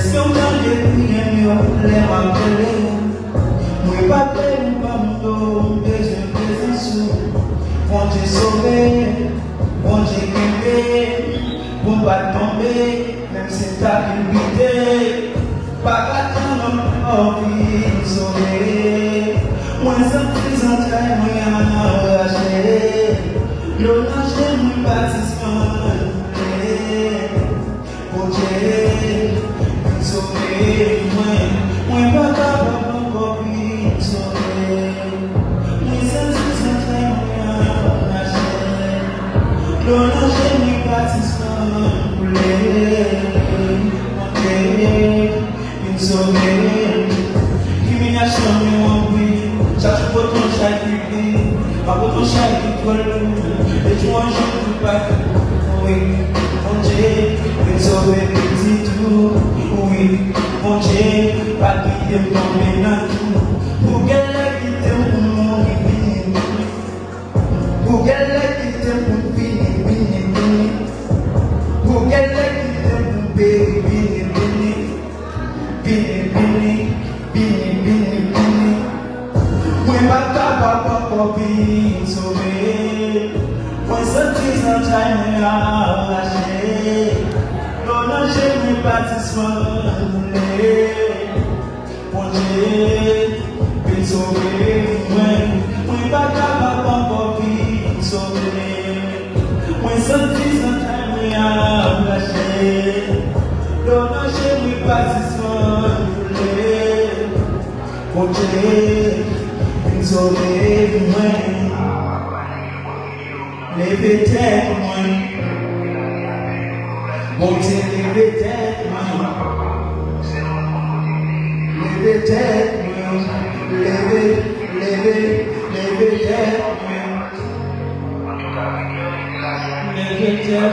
Si on t'a dit mieux, les m'appeler. Moi pas de pas mon besoin sous. On t'est sauvé, on t'est guidé, on va tomber, même si t'as culpité. Pas qu'attendre envie de sauver. Moi ça fait un train, moi y'a un lâché. Le lâché, moi baptisement. Oh Dieu, sauver moi pas capable encore de sauver. Moi ça fait un train, moi lâché. Le lâché, moi baptisement. Sauver, illumination me remplit, chaque potentiel qui ma potentiel qui colle, et tu manges tout pas. Oui, mon Dieu, me sauver petit tout. Oui, mon Dieu, pas quitter tomber dans tout. Pour qu'elle quitte mon vie, pour qu'elle quitte mon vie, pour qu'elle quitte mon bébé. Moi pas capable encore de sauver. Moi senti sans time à lâcher. L'on j'ai mon baptisement. Mon Dieu, de sauver. Moi pas capable encore de sauver. Moi senti sans time à lâcher. L'on j'ai mon baptisement. Mon Dieu, sauver moi, levez tête moi, mon Dieu, levez tête moi, levez tête moi, levez tête moi, levez tête moi, levez tête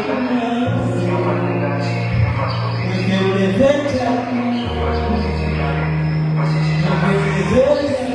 moi.